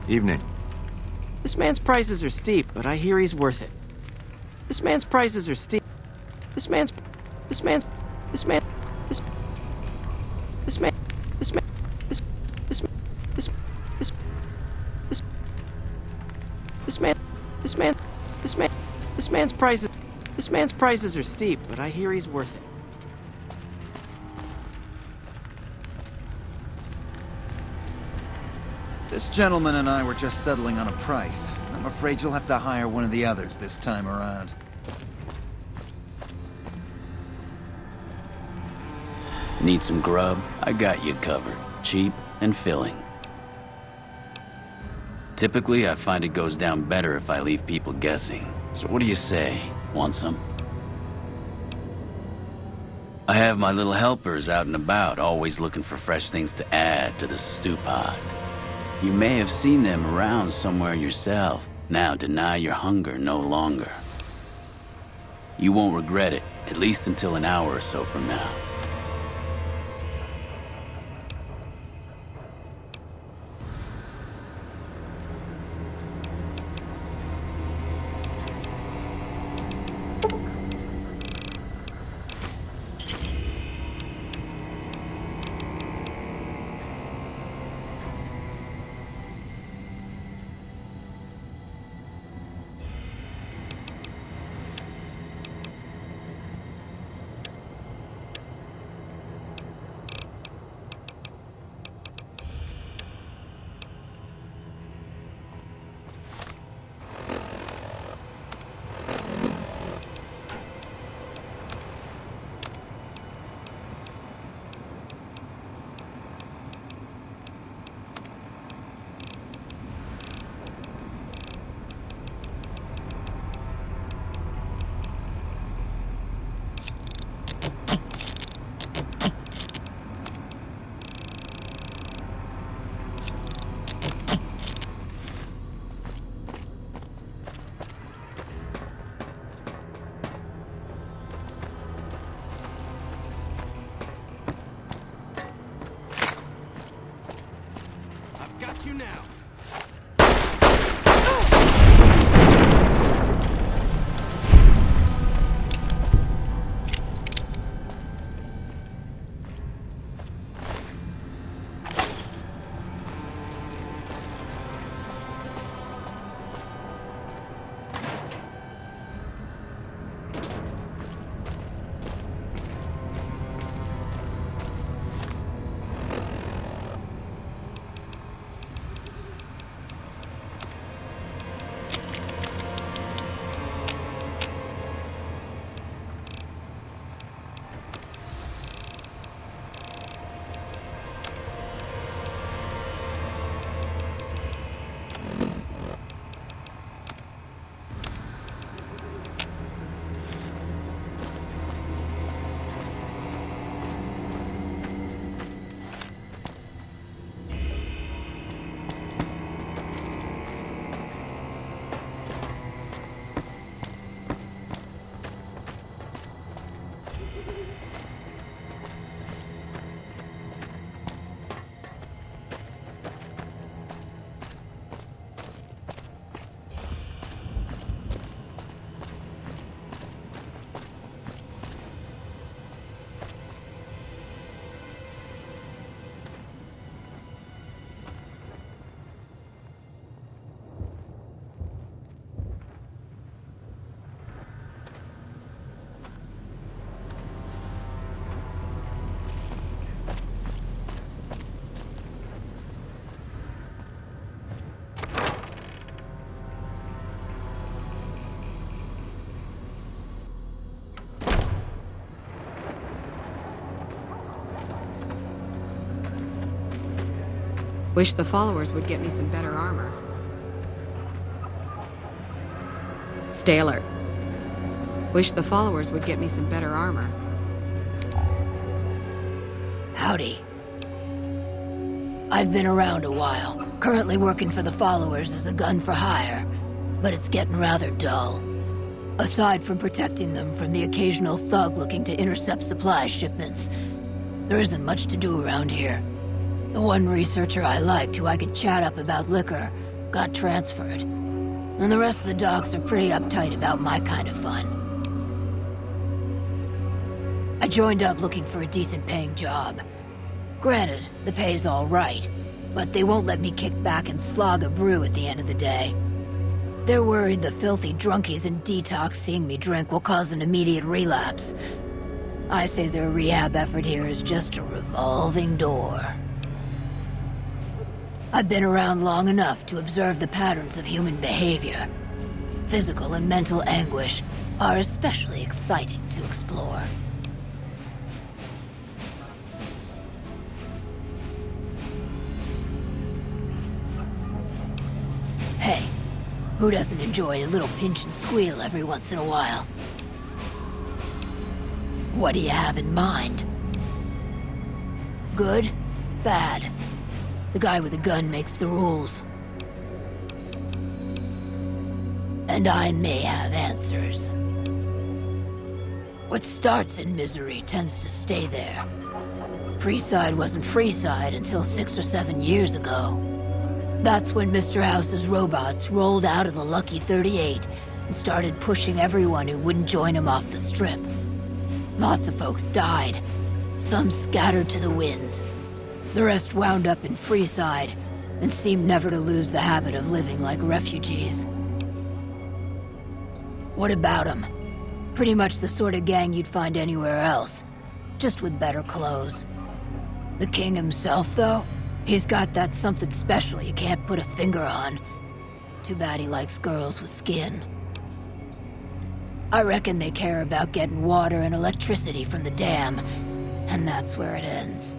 Evening. This man's prices are steep, but I hear he's worth it. This man's prices are steep. This man, this man, this, this man, this, this, this, this, this man's prices are steep, but I hear he's worth it. This gentleman and I were just settling on a price. I'm afraid you'll have to hire one of the others this time around. Need some grub? I got you covered. Cheap and filling. Typically, I find it goes down better if I leave people guessing. So what do you say? Want some? I have my little helpers out and about, always looking for fresh things to add to the stew pot. You may have seen them around somewhere yourself. Now deny your hunger no longer. You won't regret it, at least until an hour or so from now. Got you now. Wish the followers would get me some better armor. Stay alert. Wish the followers would get me some better armor. Howdy. I've been around a while, currently working for the followers as a gun for hire, but it's getting rather dull. Aside from protecting them from the occasional thug looking to intercept supply shipments, there isn't much to do around here. The one researcher I liked who I could chat up about liquor got transferred. And the rest of the docs are pretty uptight about my kind of fun. I joined up looking for a decent paying job. Granted, the pay's all right, but they won't let me kick back and slog a brew at the end of the day. They're worried the filthy drunkies in detox seeing me drink will cause an immediate relapse. I say their rehab effort here is just a revolving door. I've been around long enough to observe the patterns of human behavior. Physical and mental anguish are especially exciting to explore. Hey, who doesn't enjoy a little pinch and squeal every once in a while? What do you have in mind? Good? Bad? The guy with the gun makes the rules. And I may have answers. What starts in misery tends to stay there. Freeside wasn't Freeside until 6 or 7 years ago. That's when Mr. House's robots rolled out of the Lucky 38 and started pushing everyone who wouldn't join him off the strip. Lots of folks died. Some scattered to the winds. The rest wound up in Freeside and seemed never to lose the habit of living like refugees. What about them? Pretty much the sort of gang you'd find anywhere else, just with better clothes. The king himself, though? He's got that something special you can't put a finger on. Too bad he likes girls with skin. I reckon they care about getting water and electricity from the dam, and that's where it ends.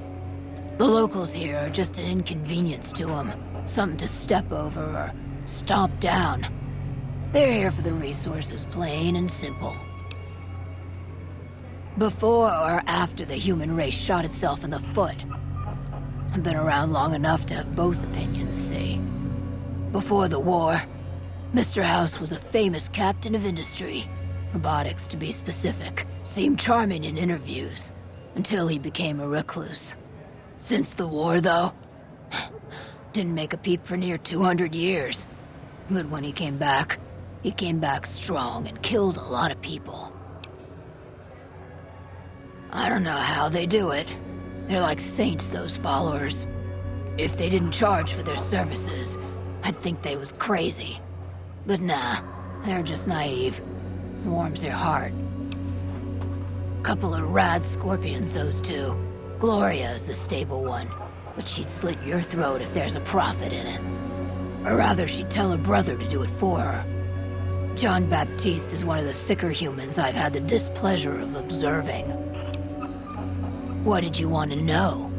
The locals here are just an inconvenience to them, something to step over or stomp down. They're here for the resources, plain and simple. Before or after the human race shot itself in the foot? I've been around long enough to have both opinions, see. Before the war, Mr. House was a famous captain of industry. Robotics, to be specific. Seemed charming in interviews, until he became a recluse. Since the war, though, didn't make a peep for near 200 years. But when he came back strong and killed a lot of people. I don't know how they do it. They're like saints, those followers. If they didn't charge for their services, I'd think they was crazy. But nah, they're just naive. Warms their heart. Couple of rad scorpions, those two. Gloria is the stable one, but she'd slit your throat if there's a profit in it. Or rather, she'd tell her brother to do it for her. John Baptiste is one of the sicker humans I've had the displeasure of observing. What did you want to know?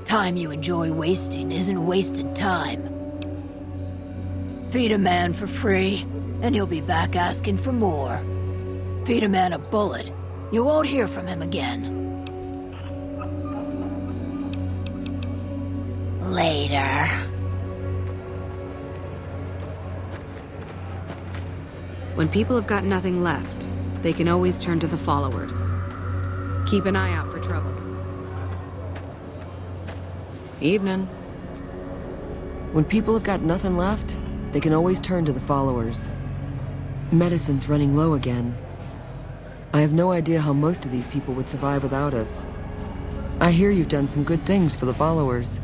Time you enjoy wasting isn't wasted time. Feed a man for free, and he'll be back asking for more. Feed a man a bullet, you won't hear from him again. Later. When people have got nothing left, they can always turn to the followers. Keep an eye out for trouble. Evening. When people have got nothing left, they can always turn to the followers. Medicine's running low again. I have no idea how most of these people would survive without us. I hear you've done some good things for the followers.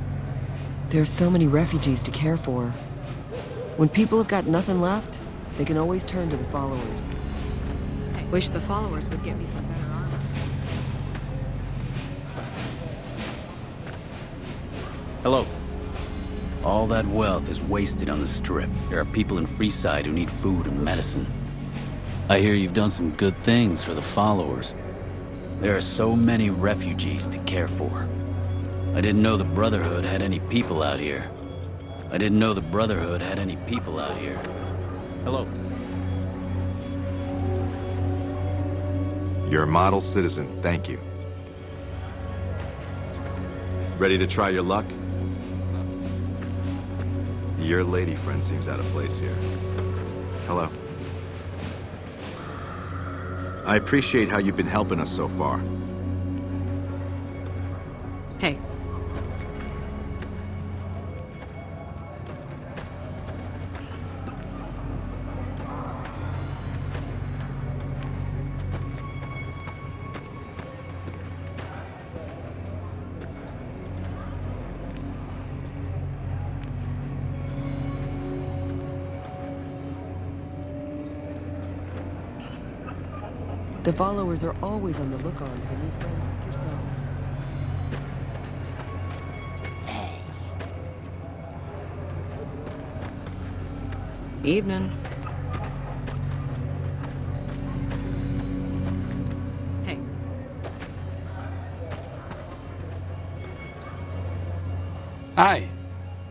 There are so many refugees to care for. When people have got nothing left, they can always turn to the followers. I wish the followers would get me some better armor. Hello. All that wealth is wasted on the strip. There are people in Freeside who need food and medicine. I hear you've done some good things for the followers. There are so many refugees to care for. I didn't know the Brotherhood had any people out here. Hello. You're a model citizen, thank you. Ready to try your luck? Your lady friend seems out of place here. Hello. I appreciate how you've been helping us so far. Hey. The followers are always on the look-on for new friends like yourself. Evening. Hey. Hi.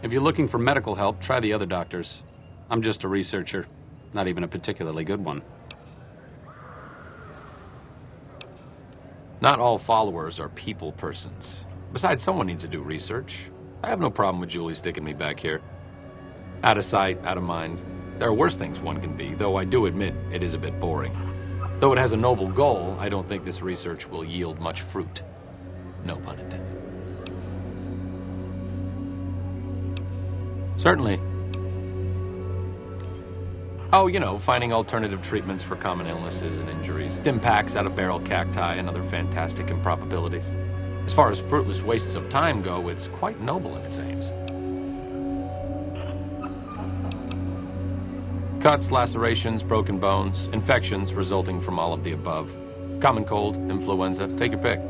If you're looking for medical help, try the other doctors. I'm just a researcher, not even a particularly good one. Not all followers are people persons. Besides, someone needs to do research. I have no problem with Julie sticking me back here. Out of sight, out of mind. There are worse things one can be, though I do admit it is a bit boring. Though it has a noble goal, I don't think this research will yield much fruit. No pun intended. Certainly. Oh, you know, finding alternative treatments for common illnesses and injuries, stim packs out of barrel cacti, and other fantastic improbabilities. As far as fruitless wastes of time go, it's quite noble in its aims. Cuts, lacerations, broken bones, infections resulting from all of the above. Common cold, influenza, take your pick.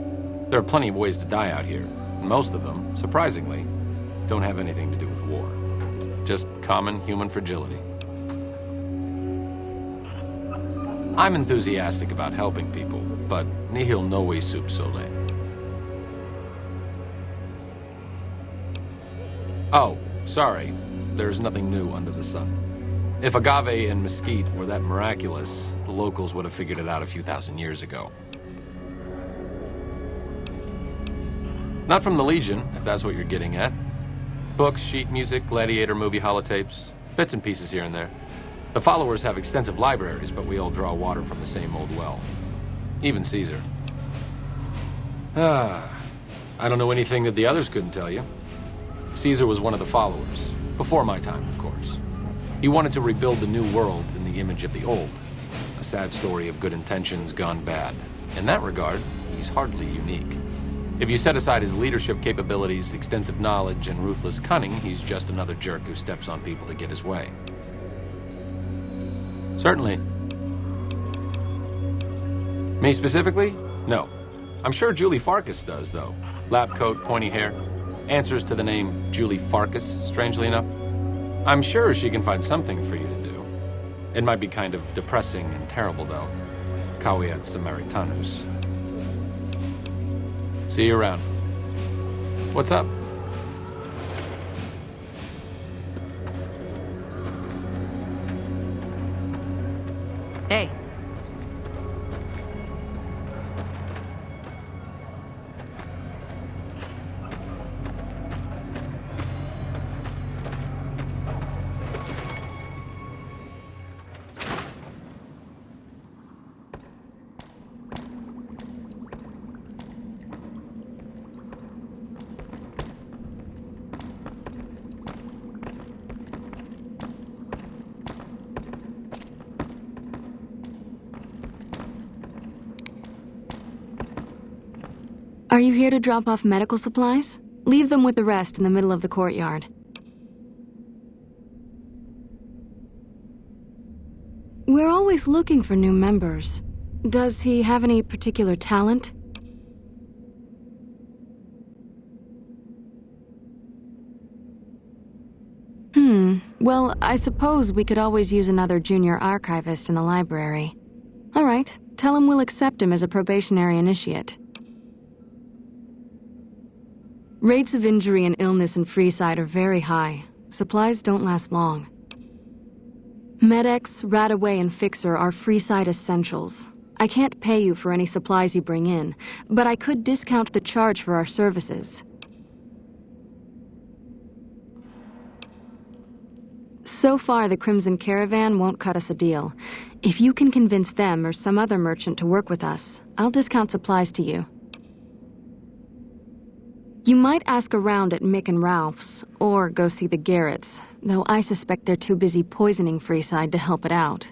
There are plenty of ways to die out here, and most of them, surprisingly, don't have anything to do with war. Just common human fragility. I'm enthusiastic about helping people, but nihil novi sub sole. Oh, sorry. There's nothing new under the sun. If agave and mesquite were that miraculous, the locals would have figured it out a few thousand years ago. Not from the Legion, if that's what you're getting at. Books, sheet music, gladiator movie holotapes, bits and pieces here and there. The followers have extensive libraries, but we all draw water from the same old well. Even Caesar. I don't know anything that the others couldn't tell you. Caesar was one of the followers, before my time, of course. He wanted to rebuild the new world in the image of the old. A sad story of good intentions gone bad. In that regard, he's hardly unique. If you set aside his leadership capabilities, extensive knowledge, and ruthless cunning, he's just another jerk who steps on people to get his way. Certainly. Me specifically? No. I'm sure Julie Farkas does, though. Lab coat, pointy hair. Answers to the name Julie Farkas, strangely enough. I'm sure she can find something for you to do. It might be kind of depressing and terrible, though. Caveat Samaritanus. See you around. What's up? Hey. Are you here to drop off medical supplies? Leave them with the rest in the middle of the courtyard. We're always looking for new members. Does he have any particular talent? Well, I suppose we could always use another junior archivist in the library. All right, tell him we'll accept him as a probationary initiate. Rates of injury and illness in Freeside are very high. Supplies don't last long. Med-X, Radaway, and Fixer are Freeside essentials. I can't pay you for any supplies you bring in, but I could discount the charge for our services. So far, the Crimson Caravan won't cut us a deal. If you can convince them or some other merchant to work with us, I'll discount supplies to you. You might ask around at Mick and Ralph's, or go see the Garretts, though I suspect they're too busy poisoning Freeside to help it out.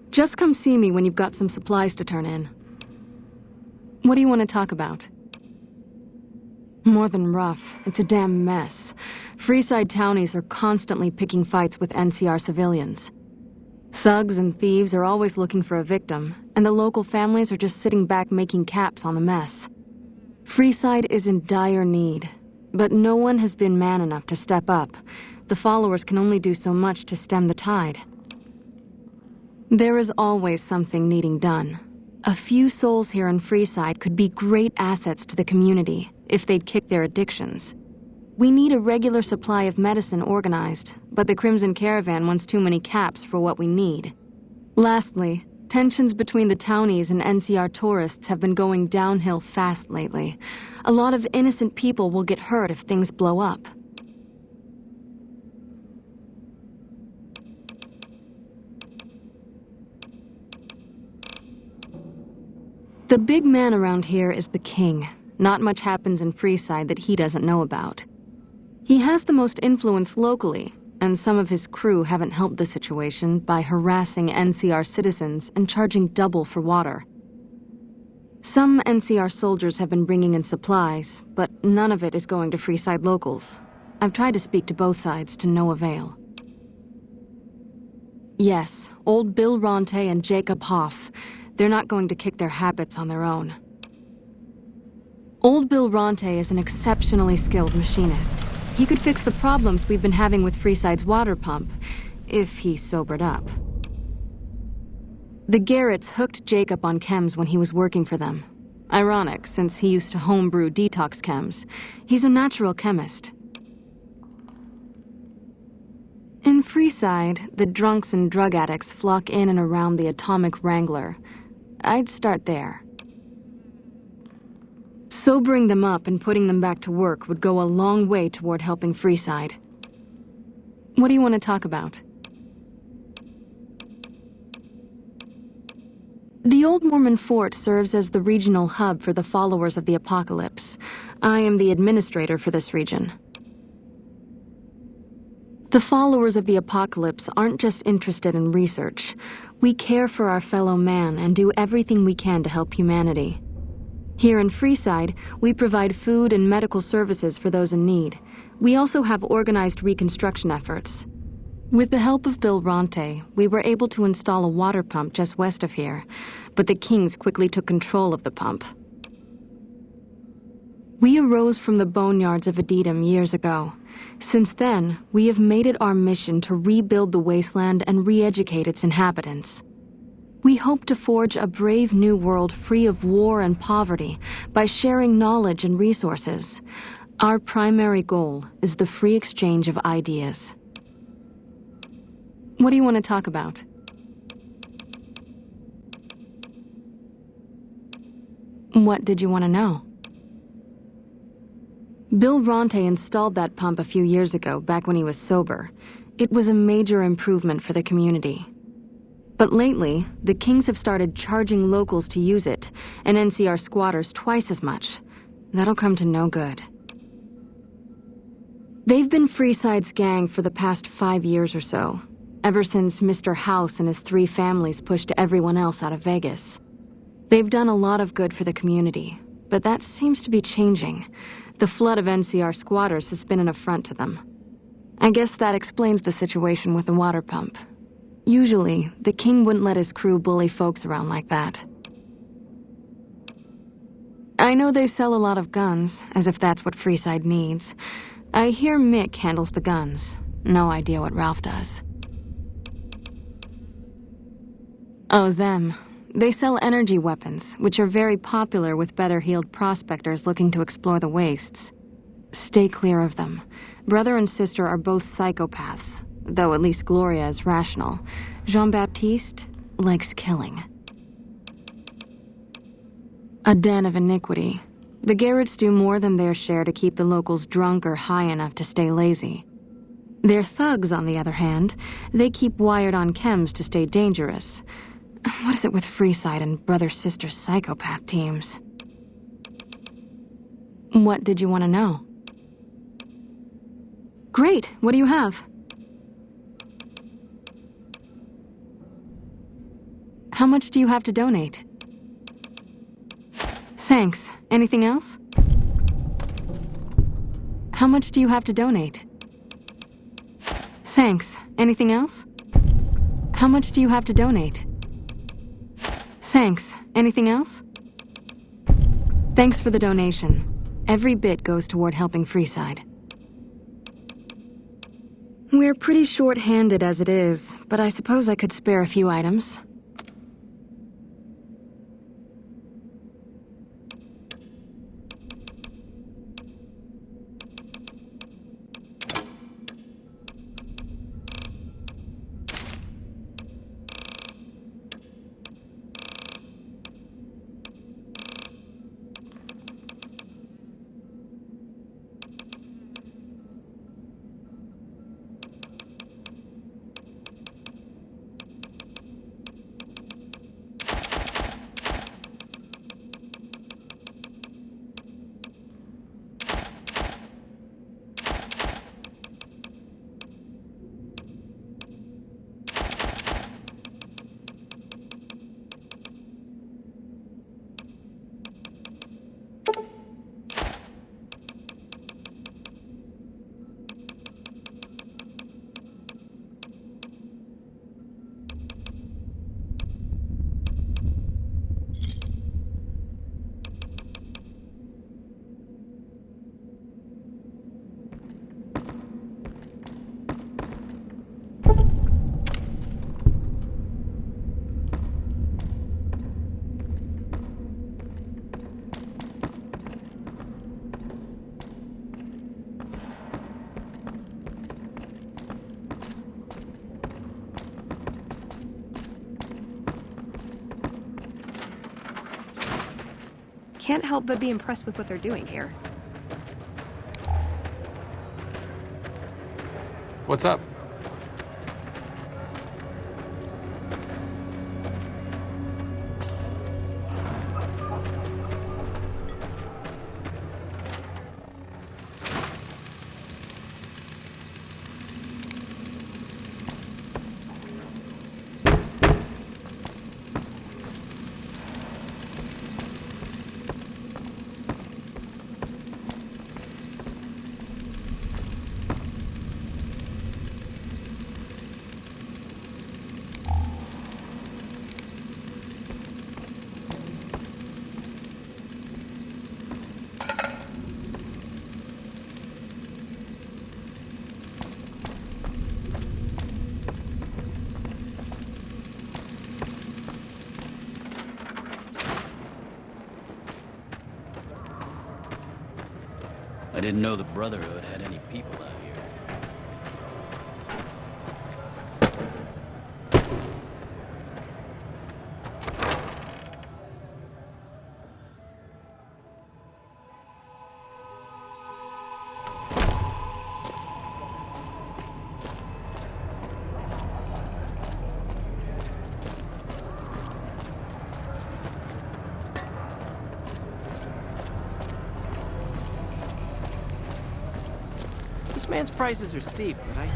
Just come see me when you've got some supplies to turn in. What do you want to talk about? More than rough, it's a damn mess. Freeside townies are constantly picking fights with NCR civilians. Thugs and thieves are always looking for a victim, and the local families are just sitting back making caps on the mess. Freeside is in dire need, but no one has been man enough to step up. The followers can only do so much to stem the tide. There is always something needing done. A few souls here in Freeside could be great assets to the community if they'd kick their addictions. We need a regular supply of medicine organized, but the Crimson Caravan wants too many caps for what we need. Lastly, tensions between the townies and NCR tourists have been going downhill fast lately. A lot of innocent people will get hurt if things blow up. The big man around here is the king. Not much happens in Freeside that he doesn't know about. He has the most influence locally, and some of his crew haven't helped the situation by harassing NCR citizens and charging double for water. Some NCR soldiers have been bringing in supplies, but none of it is going to Freeside locals. I've tried to speak to both sides to no avail. Yes, old Bill Ronte and Jacob Hoff. They're not going to kick their habits on their own. Old Bill Ronte is an exceptionally skilled machinist. He could fix the problems we've been having with Freeside's water pump, if he sobered up. The Garretts hooked Jacob on chems when he was working for them. Ironic, since he used to homebrew detox chems. He's a natural chemist. In Freeside, the drunks and drug addicts flock in and around the Atomic Wrangler. I'd start there. Sobering them up and putting them back to work would go a long way toward helping Freeside. What do you want to talk about? The Old Mormon Fort serves as the regional hub for the followers of the Apocalypse. I am the administrator for this region. The followers of the Apocalypse aren't just interested in research. We care for our fellow man and do everything we can to help humanity. Here in Freeside, we provide food and medical services for those in need. We also have organized reconstruction efforts. With the help of Bill Ronte, we were able to install a water pump just west of here, but the Kings quickly took control of the pump. We arose from the boneyards of Edidum years ago. Since then, we have made it our mission to rebuild the wasteland and re-educate its inhabitants. We hope to forge a brave new world free of war and poverty by sharing knowledge and resources. Our primary goal is the free exchange of ideas. What do you want to talk about? What did you want to know? Bill Ronte installed that pump a few years ago, back when he was sober. It was a major improvement for the community. But lately, the Kings have started charging locals to use it, and NCR squatters twice as much. That'll come to no good. They've been Freeside's gang for the past 5 years or so, ever since Mr. House and his 3 families pushed everyone else out of Vegas. They've done a lot of good for the community, but that seems to be changing. The flood of NCR squatters has been an affront to them. I guess that explains the situation with the water pump. Usually, the king wouldn't let his crew bully folks around like that. I know they sell a lot of guns, as if that's what Freeside needs. I hear Mick handles the guns. No idea what Ralph does. Oh, them. They sell energy weapons, which are very popular with better-heeled prospectors looking to explore the wastes. Stay clear of them. Brother and sister are both psychopaths, though at least Gloria is rational. Jean-Baptiste likes killing. A den of iniquity. The Garretts do more than their share to keep the locals drunk or high enough to stay lazy. Their thugs, on the other hand, they keep wired on chems to stay dangerous. What is it with Freeside and brother-sister psychopath teams? What did you want to know? Great, what do you have? How much do you have to donate? Thanks. Anything else? How much do you have to donate? Thanks. Anything else? How much do you have to donate? Thanks. Anything else? Thanks for the donation. Every bit goes toward helping Freeside. We're pretty short-handed as it is, but I suppose I could spare a few items. Can't help but be impressed with what they're doing here. What's up? I didn't know the Brotherhood had any people out here. This man's prices are steep, but I...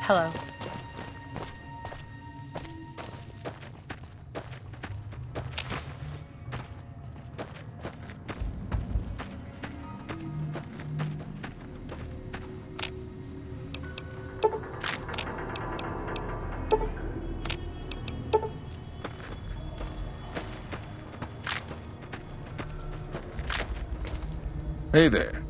Hello. Hey there.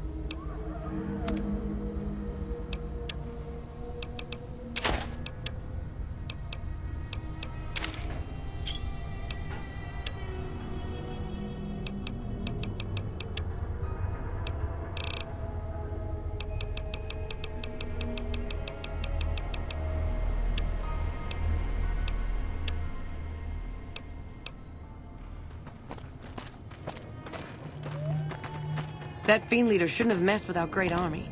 That fiend leader shouldn't have messed with our great army.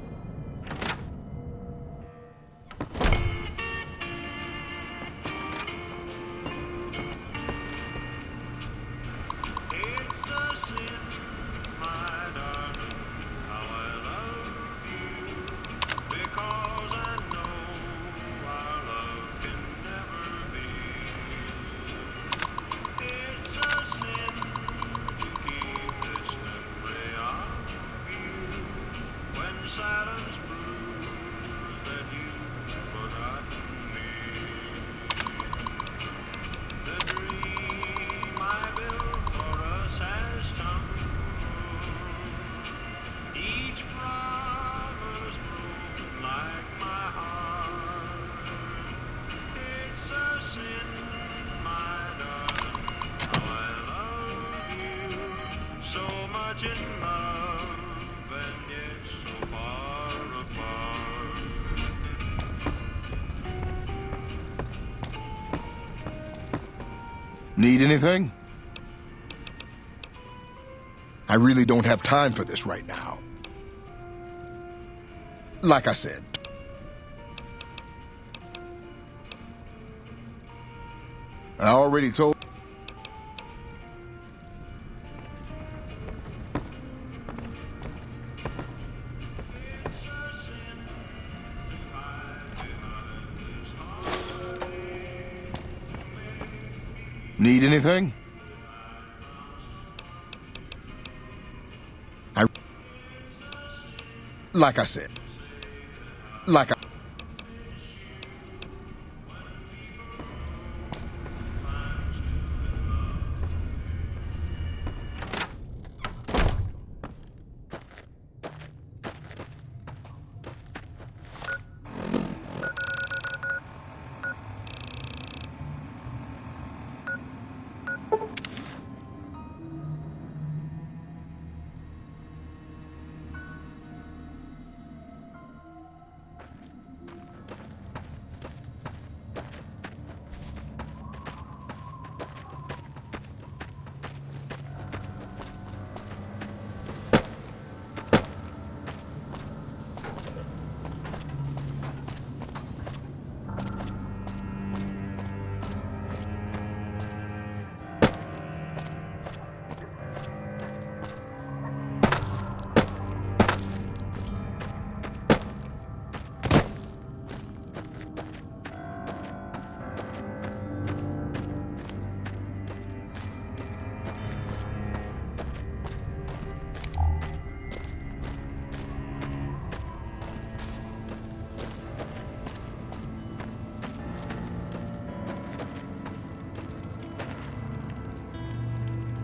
Need anything? I really don't have time for this right now. Like I said. I already told... Need anything? Like I said. Like I...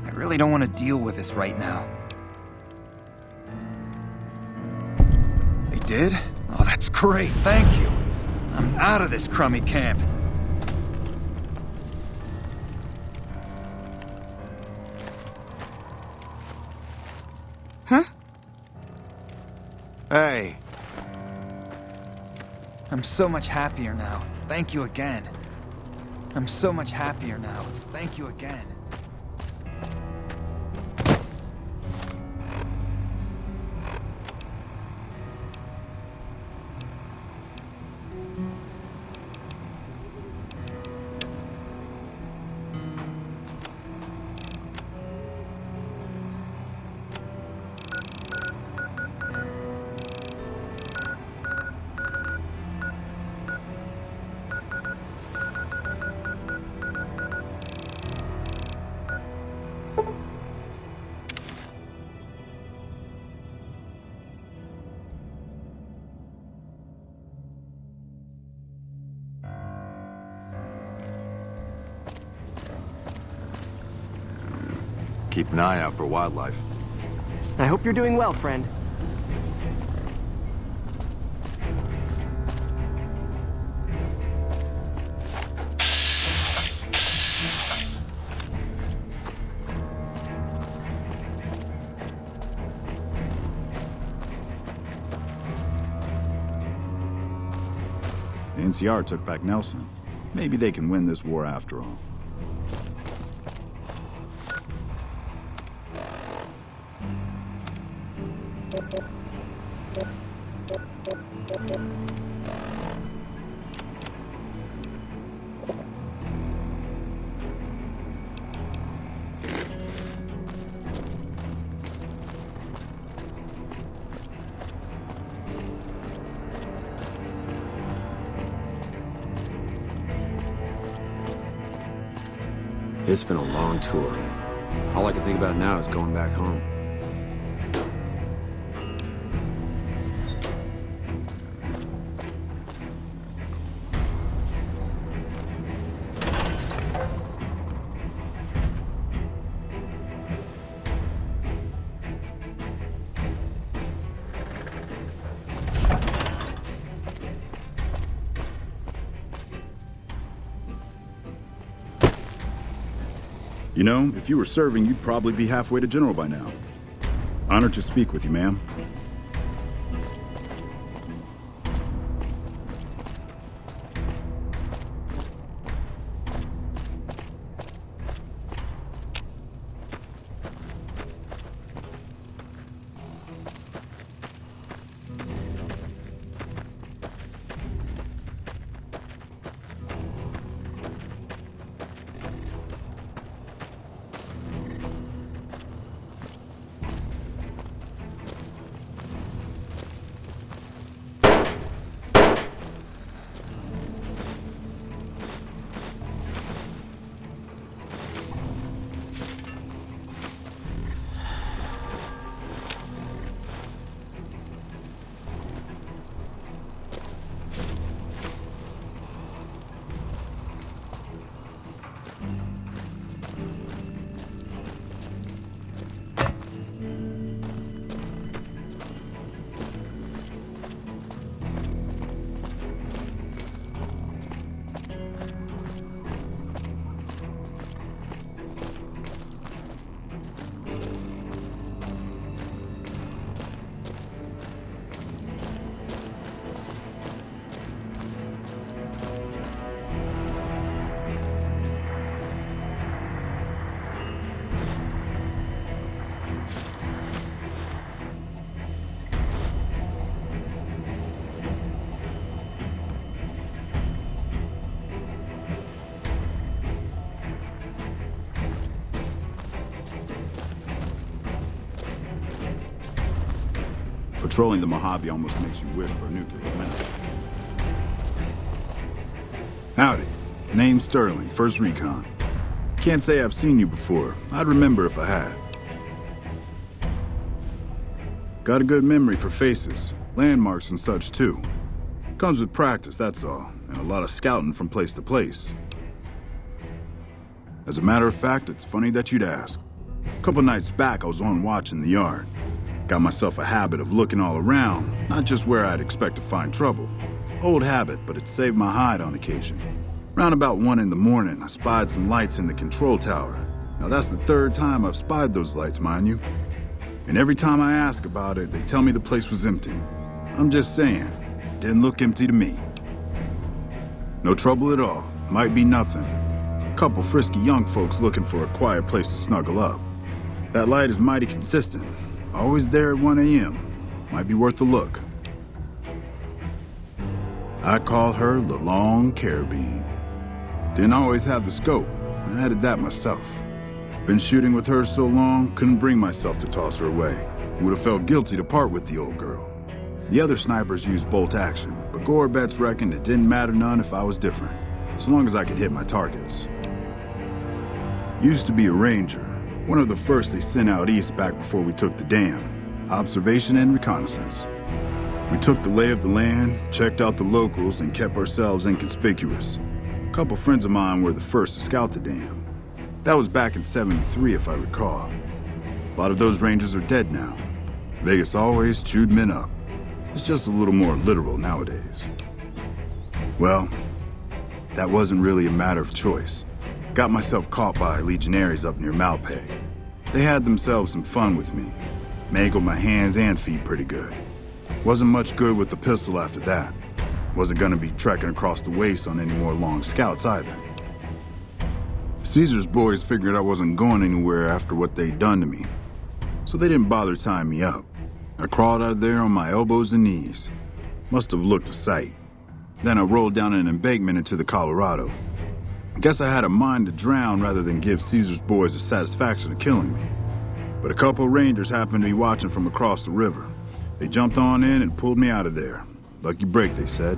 I really don't want to deal with this right now. They did? Oh, that's great, thank you. I'm out of this crummy camp. Huh? Hey. I'm so much happier now. Thank you again. I'm so much happier now. Thank you again. Keep an eye out for wildlife. I hope you're doing well, friend. The NCR took back Nelson. Maybe they can win this war after all. It's been a long tour. All I can think about now is going back home. You know, if you were serving, you'd probably be halfway to General by now. Honored to speak with you, ma'am. Patrolling the Mojave almost makes you wish for a nuclear winter. Howdy. Name's Sterling, First Recon. Can't say I've seen you before. I'd remember if I had. Got a good memory for faces, landmarks and such too. Comes with practice, that's all, and a lot of scouting from place to place. As a matter of fact, it's funny that you'd ask. A couple nights back, I was on watch in the yard. Got myself a habit of looking all around, not just where I'd expect to find trouble. Old habit, but it saved my hide on occasion. Round about 1 in the morning, I spied some lights in the control tower. Now that's the 3rd time I've spied those lights, mind you. And every time I ask about it, they tell me the place was empty. I'm just saying, it didn't look empty to me. No trouble at all, might be nothing. Couple frisky young folks looking for a quiet place to snuggle up. That light is mighty consistent. Always there at 1 a.m. Might be worth a look. I call her the Long Carabine. Didn't always have the scope. I added that myself. Been shooting with her so long, couldn't bring myself to toss her away. Would have felt guilty to part with the old girl. The other snipers used bolt action, but Gorbets reckoned it didn't matter none if I was different, so long as I could hit my targets. Used to be a ranger. One of the first they sent out east back before we took the dam. Observation and reconnaissance. We took the lay of the land, checked out the locals, and kept ourselves inconspicuous. A couple friends of mine were the first to scout the dam. That was back in '73, if I recall. A lot of those rangers are dead now. Vegas always chewed men up. It's just a little more literal nowadays. Well, that wasn't really a matter of choice. Got myself caught by legionaries up near Malpay. They had themselves some fun with me. Mangled my hands and feet pretty good. Wasn't much good with the pistol after that. Wasn't gonna be trekking across the waste on any more long scouts either. Caesar's boys figured I wasn't going anywhere after what they'd done to me, so they didn't bother tying me up. I crawled out of there on my elbows and knees. Must have looked a sight. Then I rolled down an embankment into the Colorado. Guess I had a mind to drown rather than give Caesar's boys the satisfaction of killing me. But a couple of rangers happened to be watching from across the river. They jumped on in and pulled me out of there. Lucky break, they said.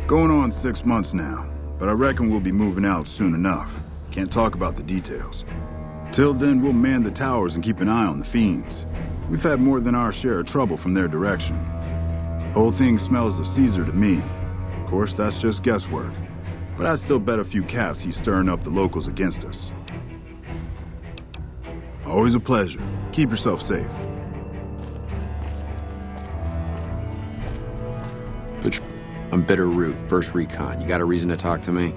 Going on 6 months now, but I reckon we'll be moving out soon enough. Can't talk about the details. Till then, we'll man the towers and keep an eye on the fiends. We've had more than our share of trouble from their direction. The whole thing smells of Caesar to me. Of course, that's just guesswork. But I'd still bet a few caps he's stirring up the locals against us. Always a pleasure. Keep yourself safe. I'm Bitter Root, first recon. You got a reason to talk to me?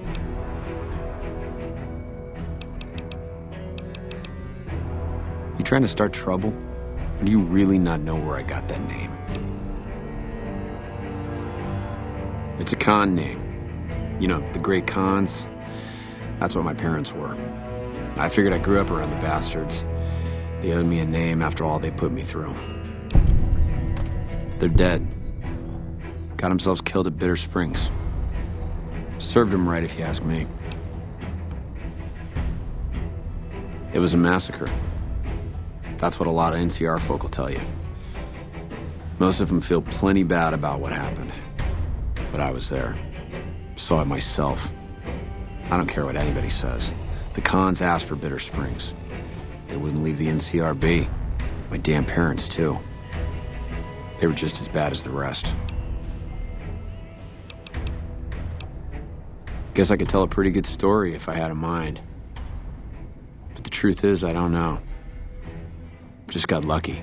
You trying to start trouble? Or do you really not know where I got that name? It's a con name. You know, the great cons. That's what my parents were. I figured I grew up around the bastards. They owed me a name after all they put me through. They're dead. Got themselves killed at Bitter Springs. Served them right, if you ask me. It was a massacre. That's what a lot of NCR folk will tell you. Most of them feel plenty bad about what happened. But I was there. Saw it myself. I don't care what anybody says. The cons asked for Bitter Springs. They wouldn't leave the NCR be. My damn parents, too. They were just as bad as the rest. Guess I could tell a pretty good story if I had a mind. But the truth is, I don't know. Just got lucky.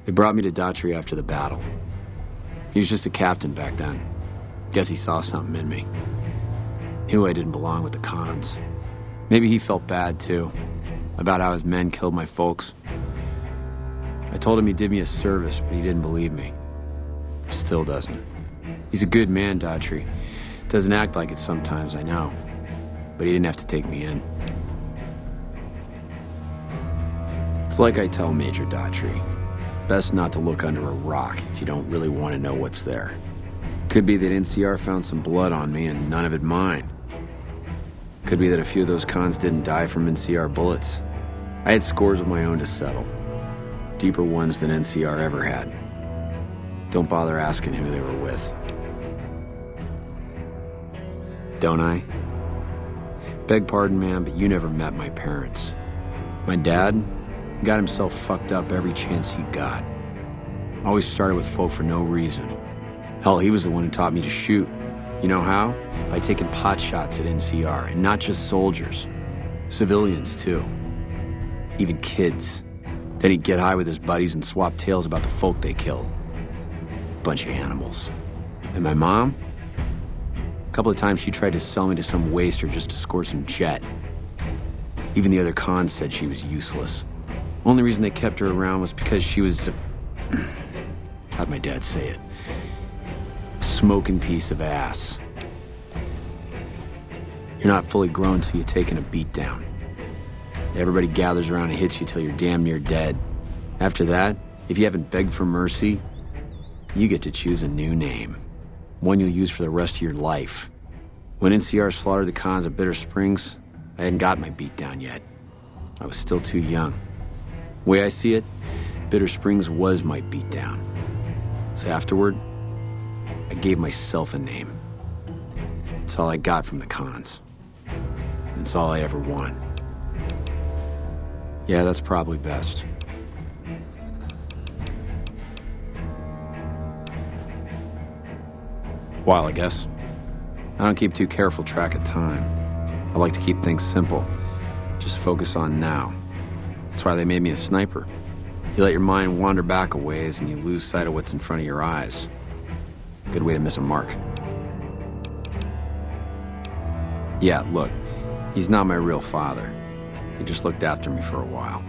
They brought me to Daughtry after the battle. He was just a captain back then. Guess he saw something in me. Knew I didn't belong with the cons. Maybe he felt bad, too, about how his men killed my folks. I told him he did me a service, but he didn't believe me. Still doesn't. He's a good man, Daughtry. Doesn't act like it sometimes, I know. But he didn't have to take me in. It's like I tell Major Daughtry. Best not to look under a rock if you don't really want to know what's there. Could be that NCR found some blood on me and none of it mine. Could be that a few of those cons didn't die from NCR bullets. I had scores of my own to settle. Deeper ones than NCR ever had. Don't bother asking who they were with. Don't I? Beg pardon, man, but you never met my parents. My dad got himself fucked up every chance he got. Always started with folk for no reason. Hell, he was the one who taught me to shoot. You know how? By taking pot shots at NCR, and not just soldiers. Civilians, too. Even kids. Then he'd get high with his buddies and swap tales about the folk they killed. Bunch of animals. And my mom? A couple of times she tried to sell me to some waster just to score some jet. Even the other cons said she was useless. Only reason they kept her around was because she was how'd my dad say it? A smoking piece of ass. You're not fully grown till you've taken a beat down. Everybody gathers around and hits you till you're damn near dead. After that, if you haven't begged for mercy, you get to choose a new name. One you'll use for the rest of your life. When NCR slaughtered the cons at Bitter Springs, I hadn't got my beat down yet. I was still too young. The way I see it, Bitter Springs was my beat down. So afterward, I gave myself a name. It's all I got from the cons. It's all I ever want. Yeah, that's probably best. While, I guess. I don't keep too careful track of time. I like to keep things simple. Just focus on now. That's why they made me a sniper. You let your mind wander back a ways and you lose sight of what's in front of your eyes. Good way to miss a mark. Yeah, look, he's not my real father. He just looked after me for a while.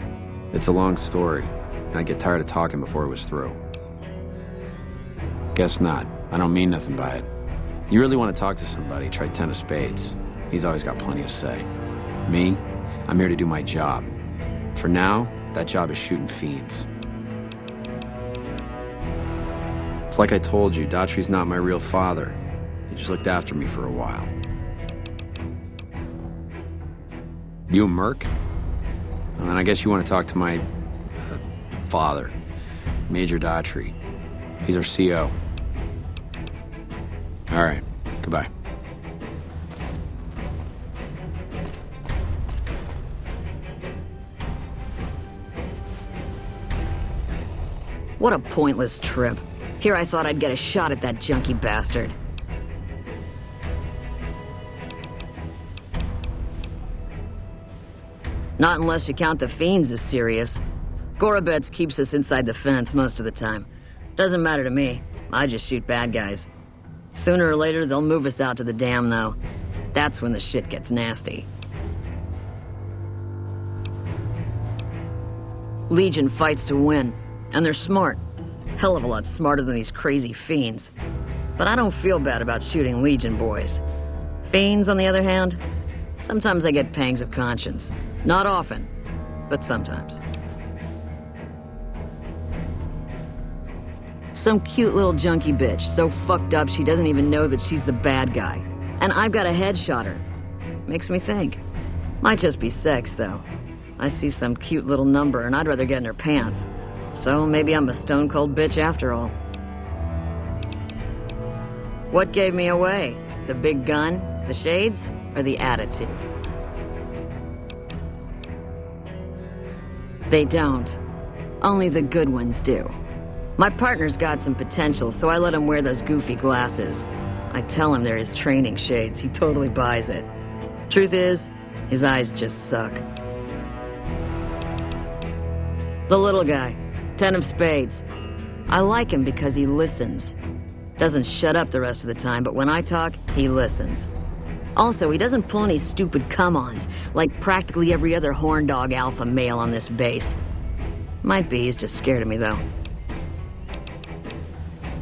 It's a long story, and I'd get tired of talking before it was through. Guess not. I don't mean nothing by it. You really want to talk to somebody, try 10 of spades. He's always got plenty to say. Me, I'm here to do my job. For now, that job is shooting fiends. It's like I told you, Daughtry's not my real father. He just looked after me for a while. You a merc? Well, then I guess you want to talk to my father, Major Daughtry. He's our CO. All right, goodbye. What a pointless trip. Here I thought I'd get a shot at that junkie bastard. Not unless you count the fiends as serious. Gorobets keeps us inside the fence most of the time. Doesn't matter to me. I just shoot bad guys. Sooner or later, they'll move us out to the dam, though. That's when the shit gets nasty. Legion fights to win, and they're smart. Hell of a lot smarter than these crazy fiends. But I don't feel bad about shooting Legion boys. Fiends, on the other hand, sometimes I get pangs of conscience. Not often, but sometimes. Some cute little junkie bitch, so fucked up she doesn't even know that she's the bad guy. And I've got a headshot her. Makes me think. Might just be sex, though. I see some cute little number and I'd rather get in her pants. So maybe I'm a stone-cold bitch after all. What gave me away? The big gun, the shades, or the attitude? They don't. Only the good ones do. My partner's got some potential, so I let him wear those goofy glasses. I tell him they're his training shades. He totally buys it. Truth is, his eyes just suck. The little guy, 10 of spades. I like him because he listens. Doesn't shut up the rest of the time, but when I talk, he listens. Also, he doesn't pull any stupid come-ons, like practically every other horn dog alpha male on this base. Might be he's just scared of me, though.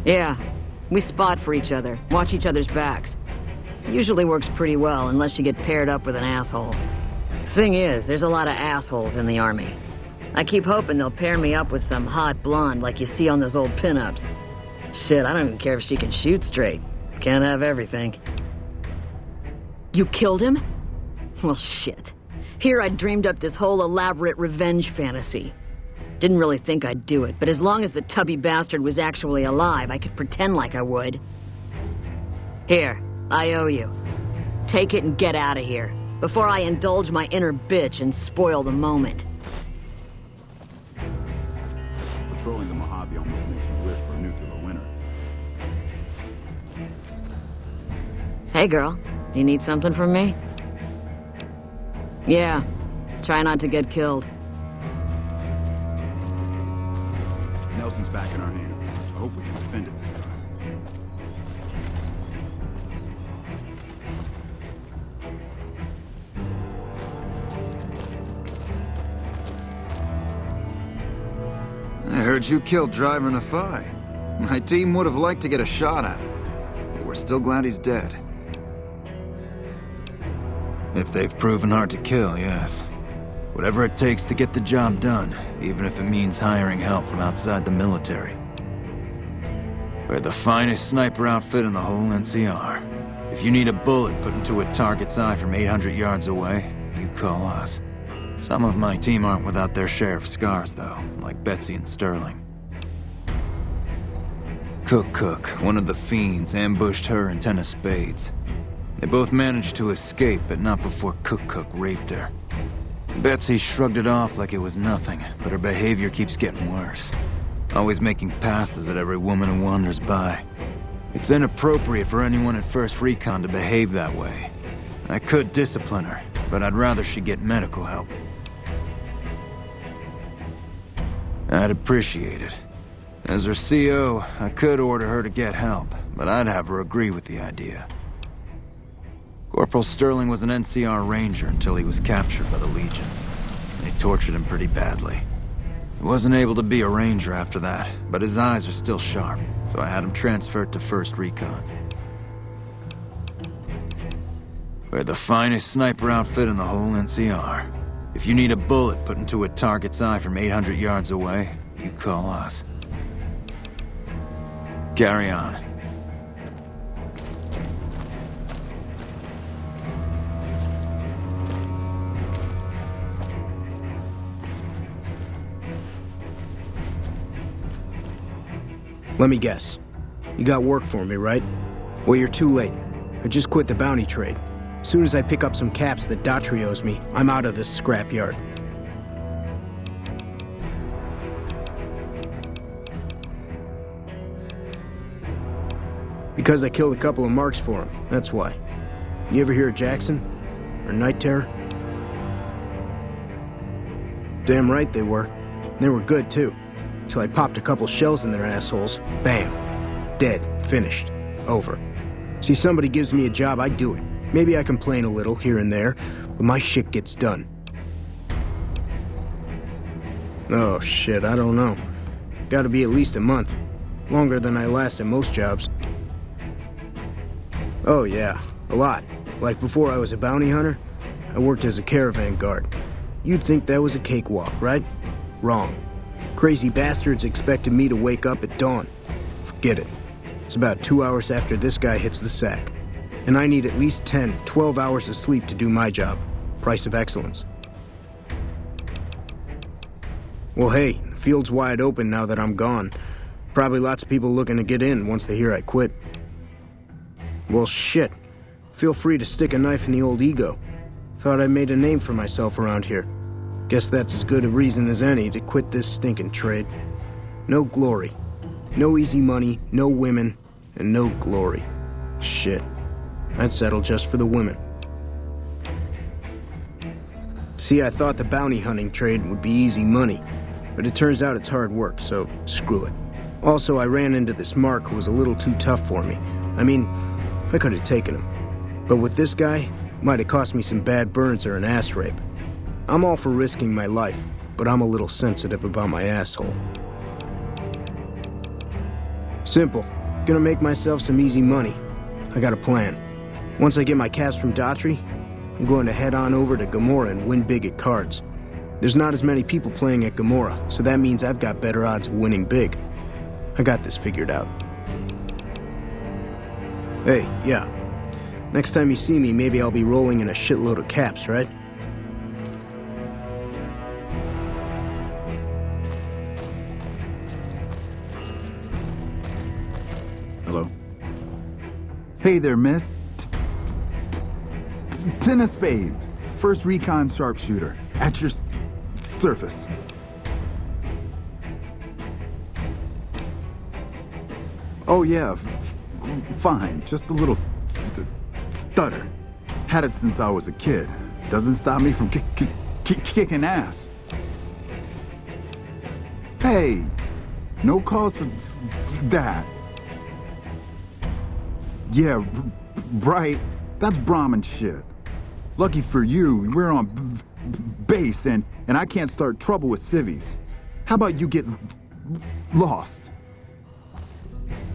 Yeah, we spot for each other, watch each other's backs. Usually works pretty well, unless you get paired up with an asshole. Thing is, there's a lot of assholes in the army. I keep hoping they'll pair me up with some hot blonde like you see on those old pinups. Shit, I don't even care if she can shoot straight. Can't have everything. You killed him? Well, shit. Here I dreamed up this whole elaborate revenge fantasy. Didn't really think I'd do it, but as long as the tubby bastard was actually alive, I could pretend like I would. Here, I owe you. Take it and get out of here, before I indulge my inner bitch and spoil the moment. Patrolling the Mojave almost makes you wish for a nuclear winter. Hey, girl. You need something from me? Yeah. Try not to get killed. Nelson's back in our hands. I hope we can defend it this time. I heard you killed Driver Nafai. My team would have liked to get a shot at him, but we're still glad he's dead. If they've proven hard to kill, yes. Whatever it takes to get the job done, even if it means hiring help from outside the military. We're the finest sniper outfit in the whole NCR. If you need a bullet put into a target's eye from 800 yards away, you call us. Some of my team aren't without their share of scars, though, like Betsy and Sterling. Cook, one of the fiends, ambushed her and 10 of spades. They both managed to escape, but not before Cook raped her. Betsy shrugged it off like it was nothing, but her behavior keeps getting worse. Always making passes at every woman who wanders by. It's inappropriate for anyone at First Recon to behave that way. I could discipline her, but I'd rather she get medical help. I'd appreciate it. As her CO, I could order her to get help, but I'd have her agree with the idea. Corporal Sterling was an NCR Ranger until he was captured by the Legion. They tortured him pretty badly. He wasn't able to be a Ranger after that, but his eyes are still sharp, so I had him transferred to 1st Recon. We're the finest sniper outfit in the whole NCR. If you need a bullet put into a target's eye from 800 yards away, you call us. Carry on. Let me guess. You got work for me, right? Well, you're too late. I just quit the bounty trade. As soon as I pick up some caps that Daughtry owes me, I'm out of this scrapyard. Because I killed a couple of marks for him, that's why. You ever hear of Jackson? Or Night Terror? Damn right they were. And they were good, too. Till I popped a couple shells in their assholes. Bam. Dead. Finished. Over. See, somebody gives me a job, I do it. Maybe I complain a little here and there, but my shit gets done. Oh, shit, I don't know. Gotta be at least a month. Longer than I last at most jobs. Oh, yeah. A lot. Like before I was a bounty hunter, I worked as a caravan guard. You'd think that was a cakewalk, right? Wrong. Crazy bastards expected me to wake up at dawn. Forget it. It's about 2 hours after this guy hits the sack. And I need at least 10, 12 hours of sleep to do my job. Price of excellence. Well, hey, the field's wide open now that I'm gone. Probably lots of people looking to get in once they hear I quit. Well, shit. Feel free to stick a knife in the old ego. Thought I made a name for myself around here. Guess that's as good a reason as any to quit this stinking trade. No glory. No easy money, no women, and no glory. Shit. I'd settle just for the women. See, I thought the bounty hunting trade would be easy money, but it turns out it's hard work, so screw it. Also, I ran into this Mark who was a little too tough for me. I mean, I could have taken him. But with this guy, might have cost me some bad burns or an ass rape. I'm all for risking my life, but I'm a little sensitive about my asshole. Simple. Gonna make myself some easy money. I got a plan. Once I get my caps from Daughtry, I'm going to head on over to Gomorrah and win big at cards. There's not as many people playing at Gomorrah, so that means I've got better odds of winning big. I got this figured out. Hey, yeah. Next time you see me, maybe I'll be rolling in a shitload of caps, right? Hello? Hey there, miss. 10 of spades. 1st Recon sharpshooter. At your surface. Oh yeah, fine. Just a little stutter. Had it since I was a kid. Doesn't stop me from kicking ass. Hey, no cause for that. Yeah, right. That's Brahmin shit. Lucky for you, we're on base and I can't start trouble with civvies. How about you get lost?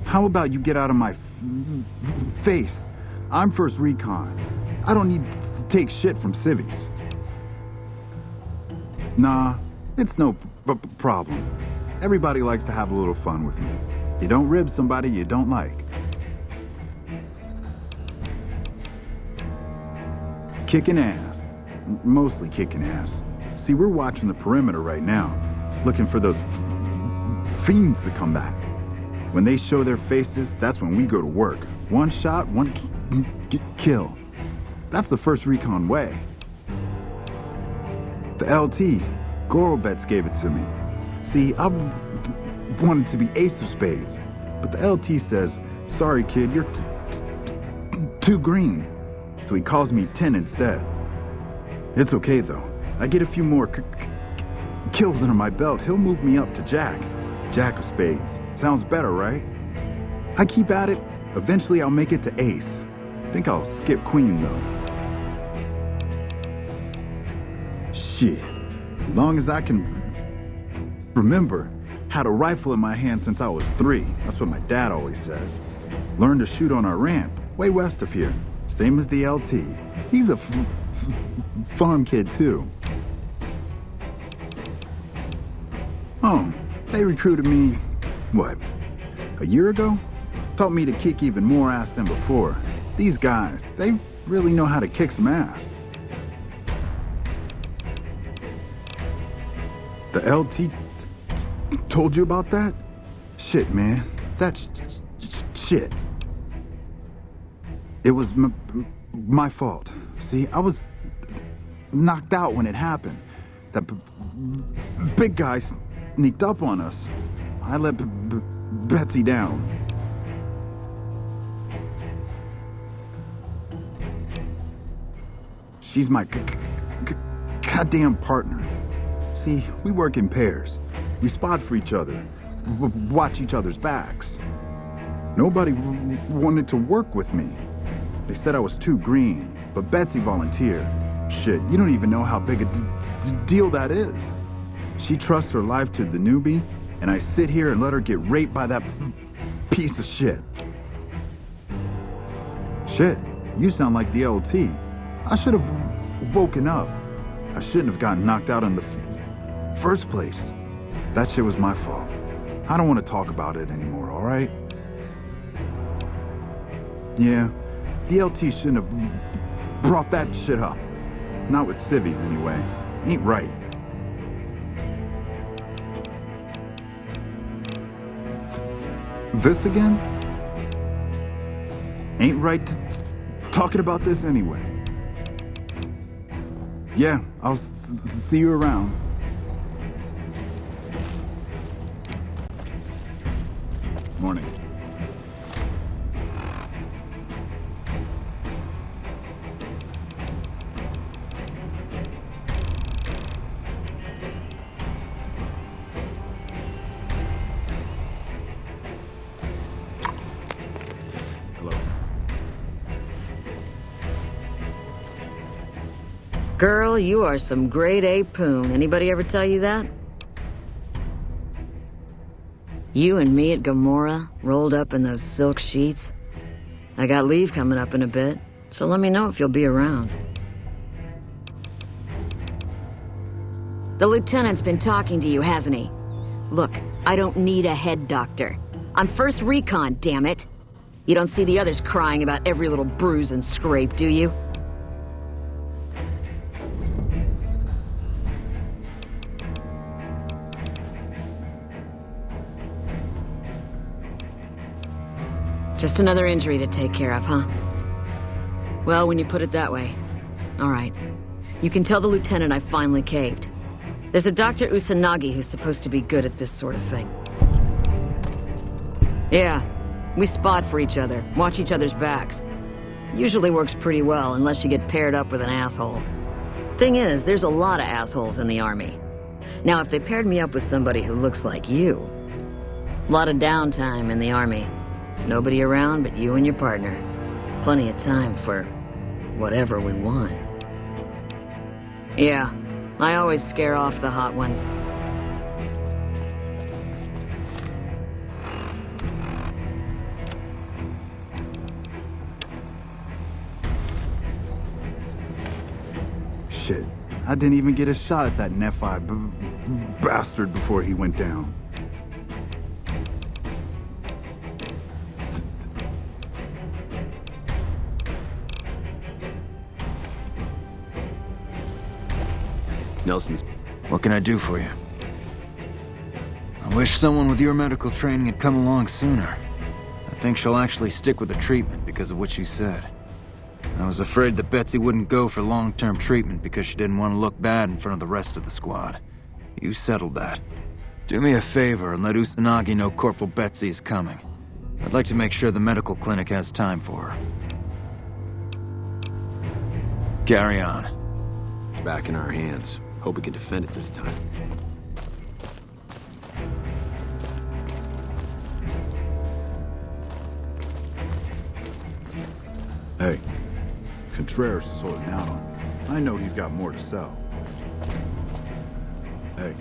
How about you get out of my face? I'm 1st Recon. I don't need to take shit from civvies. Nah, it's no problem. Everybody likes to have a little fun with me. You don't rib somebody you don't like. Kicking ass. Mostly kicking ass. See, we're watching the perimeter right now, looking for those fiends to come back. When they show their faces, that's when we go to work. One shot, one kill. That's the 1st Recon way. The LT, Gorobets gave it to me. See, I wanted to be ace of spades, but the LT says, sorry kid, you're too green. So he calls me 10 instead. It's okay though. I get a few more kills under my belt, he'll move me up to Jack. Jack of spades. Sounds better, right? I keep at it. Eventually I'll make it to ace. Think I'll skip queen though. Shit. As long as I can remember, Had a rifle in my hand since I was 3. That's what my dad always says. Learned to shoot on our ramp, way west of here. Same as the LT. He's a farm kid, too. Oh, they recruited me, what, a year ago? Taught me to kick even more ass than before. These guys, they really know how to kick some ass. The LT told you about that? Shit, man. That's shit. It was my fault. See, I was knocked out when it happened. That big guy sneaked up on us. I let Betsy down. She's my goddamn partner. See, we work in pairs. We spot for each other, watch each other's backs. Nobody wanted to work with me. They said I was too green, but Betsy volunteered. Shit, you don't even know how big a deal that is. She trusts her life to the newbie, and I sit here and let her get raped by that piece of shit. Shit, you sound like the LT. I should have woken up. I shouldn't have gotten knocked out in the first place. That shit was my fault. I don't want to talk about it anymore, all right? Yeah, the LT shouldn't have brought that shit up. Not with civvies, anyway. Ain't right. This again? Ain't right talking about this anyway. Yeah, I'll see you around. Morning. Girl, you are some grade A poon. Anybody ever tell you that? You and me at Gomorrah, rolled up in those silk sheets. I got leave coming up in a bit, so let me know if you'll be around. The lieutenant's been talking to you, hasn't he? Look, I don't need a head doctor. I'm first recon, damn it. You don't see the others crying about every little bruise and scrape, do you? Just another injury to take care of, huh? Well, when you put it that way. All right. You can tell the lieutenant I finally caved. There's a Dr. Usanagi who's supposed to be good at this sort of thing. Yeah, we spot for each other, watch each other's backs. Usually works pretty well, unless you get paired up with an asshole. Thing is, there's a lot of assholes in the Army. Now, if they paired me up with somebody who looks like you... A lot of downtime in the Army. Nobody around but you and your partner. Plenty of time for whatever we want. Yeah, I always scare off the hot ones. Shit, I didn't even get a shot at that Nephi bastard before he went down. Nelson's. What can I do for you? I wish someone with your medical training had come along sooner. I think she'll actually stick with the treatment because of what you said. I was afraid that Betsy wouldn't go for long-term treatment because she didn't want to look bad in front of the rest of the squad. You settled that. Do me a favor and let Usanagi know Corporal Betsy is coming. I'd like to make sure the medical clinic has time for her. Carry on. Back in our hands. Hope we can defend it this time. Hey, Contreras is holding out on me. I know he's got more to sell. Hey.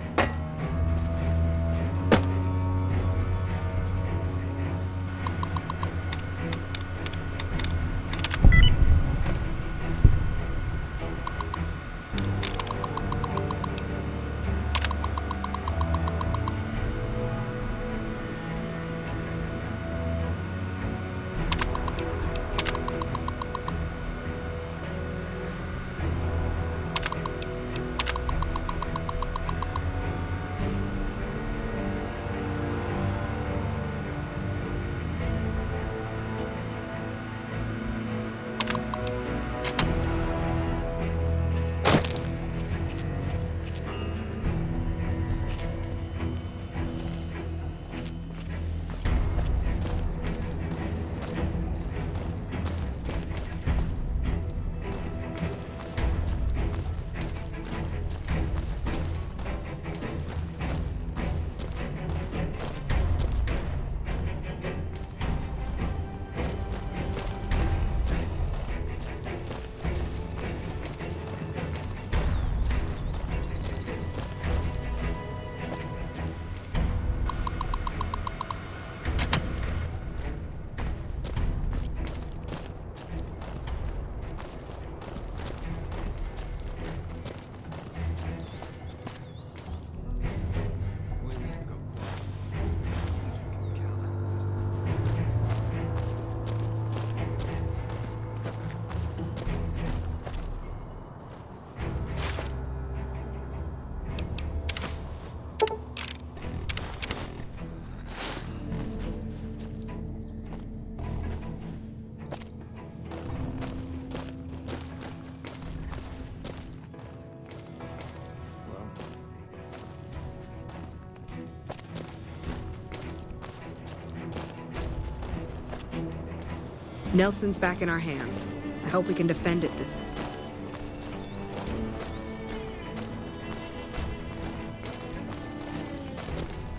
Nelson's back in our hands. I hope we can defend it this...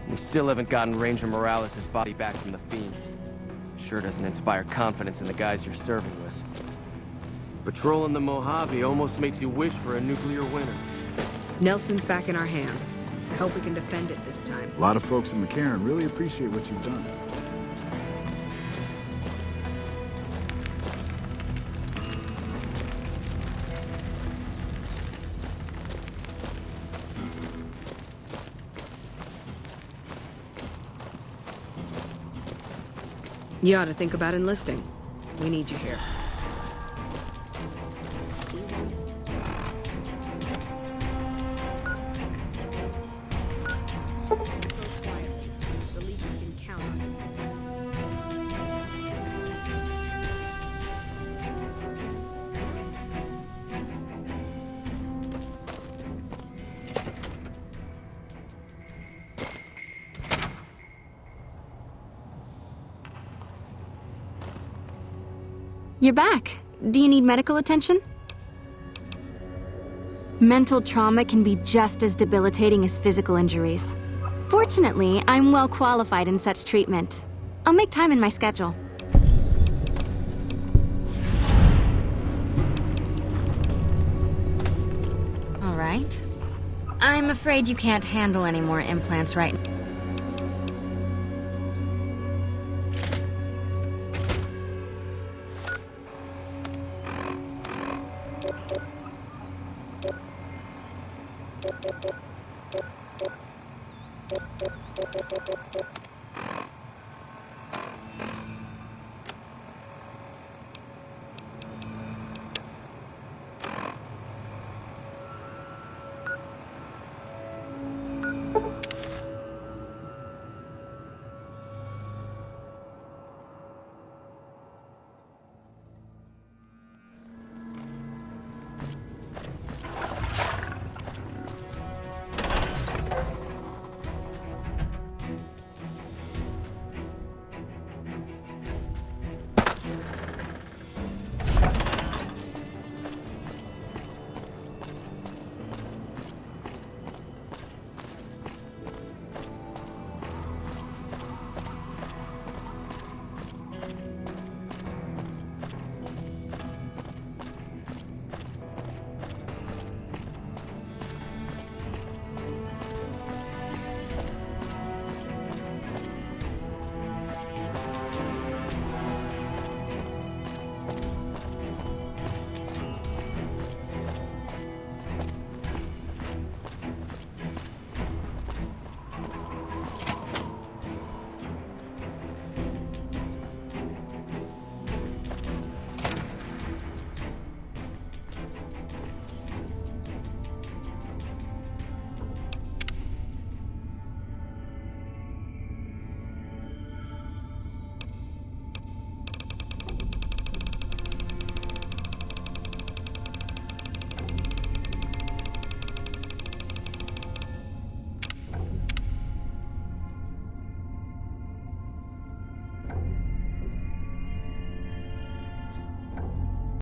We still haven't gotten Ranger Morales' body back from the Fiends. Sure doesn't inspire confidence in the guys you're serving with. Patrolling the Mojave almost makes you wish for a nuclear winter. Nelson's back in our hands. I hope we can defend it this time. A lot of folks in McCarren really appreciate what you've done. You ought to think about enlisting. We need you here. The Legion can count on you. You're back. Do you need medical attention? Mental trauma can be just as debilitating as physical injuries. Fortunately, I'm well qualified in such treatment. I'll make time in my schedule. All right. I'm afraid you can't handle any more implants right now.